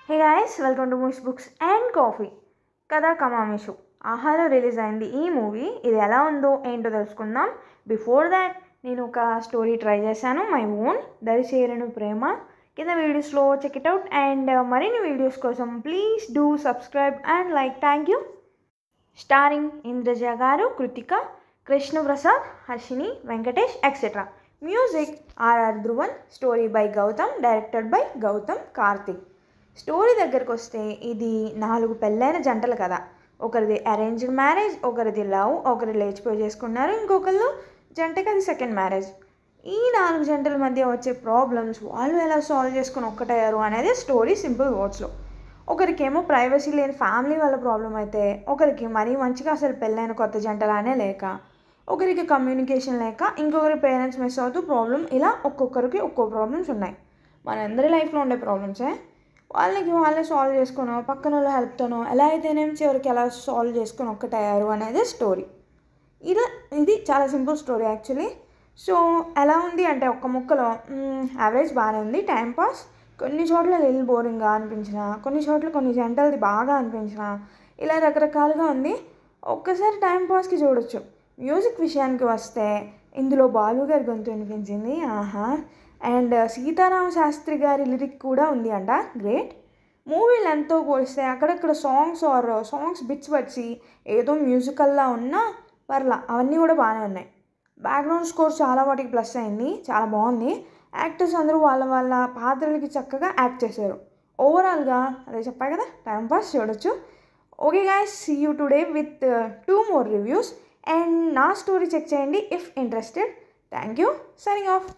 Hey guys, welcome to movies books and coffee. కథ కమామిషు ఆహాలో release అయింది ఈ మూవీ. ఇది ఎలా ఉందో ఏంటో తెలుసుకుందాం. బిఫోర్ దాట్ నేను ఒక స్టోరీ ట్రై చేశాను, మై ఓన్ దరిచేరను ప్రేమ. కింద వీడియోస్లో చెక్ ఇట్ అవుట్ అండ్ మరిన్ని వీడియోస్ కోసం please do subscribe and like. Thank you. Starring Indraja garu, Kritika, Krishnaprasad, Harshini, Venkatesh etcetera. Music RR Dhruvan. Story by Gautham, directed by Gautham Karthik. Story దగ్గరకు వస్తే ఇది 4 పెళ్ళైన జంటలు కదా. ఒకరిది అరేంజ్డ్ మ్యారేజ్, ఒకరిది లవ్, ఒకరు లేచిపోయి చేసుకున్నారు, ఇంకొకళ్ళు జంటకి అది సెకండ్ మ్యారేజ్. ఈ 4 జంటల మధ్య వచ్చే ప్రాబ్లమ్స్ వాళ్ళు ఎలా సాల్వ్ చేసుకుని ఒక్కటయ్యారు అనేది స్టోరీ సింపుల్ వర్డ్స్లో. ఒకరికేమో ప్రైవసీ లేని ఫ్యామిలీ వల్ల ప్రాబ్లం అయితే, ఒకరికి మరీ మంచిగా అసలు పెళ్ళైన కొత్త జంటలానే లేక, ఒకరికి కమ్యూనికేషన్ లేక, ఇంకొకరి పేరెంట్స్ మిస్ అవుతూ ప్రాబ్లం. ఇలా ఒక్కొక్కరికి ఒక్కో ప్రాబ్లమ్స్ ఉన్నాయి. మనందరి లైఫ్లో ఉండే ప్రాబ్లమ్సే. వాళ్ళే సాల్వ్ చేసుకోనో, పక్కన వాళ్ళ హెల్ప్తోనో ఎలా అయితేనేం చివరికి ఎలా సాల్వ్ చేసుకొని ఒక్కటయ్యారు అనేది స్టోరీ. ఇది చాలా సింపుల్ స్టోరీ యాక్చువల్లీ. సో ఎలా ఉంది అంటే, ఒక్క ముక్కలో యావరేజ్ బాగానే ఉంది, టైంపాస్. కొన్ని చోట్ల లిల్ బోరింగ్గా అనిపించిన, కొన్ని చోట్ల కొన్ని జంటలది బాగా అనిపించిన, ఇలా రకరకాలుగా ఉంది. ఒక్కసారి టైంపాస్కి చూడొచ్చు. మ్యూజిక్ విషయానికి వస్తే ఇందులో బాలు గారి గొంతు వినిపించింది, ఆహా. అండ్ సీతారామ శాస్త్రి గారి లిరిక్ కూడా ఉంది అంట, గ్రేట్. మూవీ లెంత్తో పోలిస్తే అక్కడక్కడ సాంగ్స్ బిట్స్ వచ్చి ఏదో మ్యూజికల్లా ఉన్నా పర్లా, అవన్నీ కూడా బాగానే ఉన్నాయి. బ్యాక్గ్రౌండ్ స్కోర్ చాలా వాటికి ప్లస్ అయింది, చాలా బాగుంది. యాక్టర్స్ అందరూ వాళ్ళ పాత్రలకి చక్కగా యాక్ట్ చేశారు. ఓవరాల్గా అదే చెప్పా కదా, టైంపాస్ చూడొచ్చు. Okay guys, see you today with 2 more reviews. And నా స్టోరీ చెక్ చేయండి if interested. Thank you. Signing of.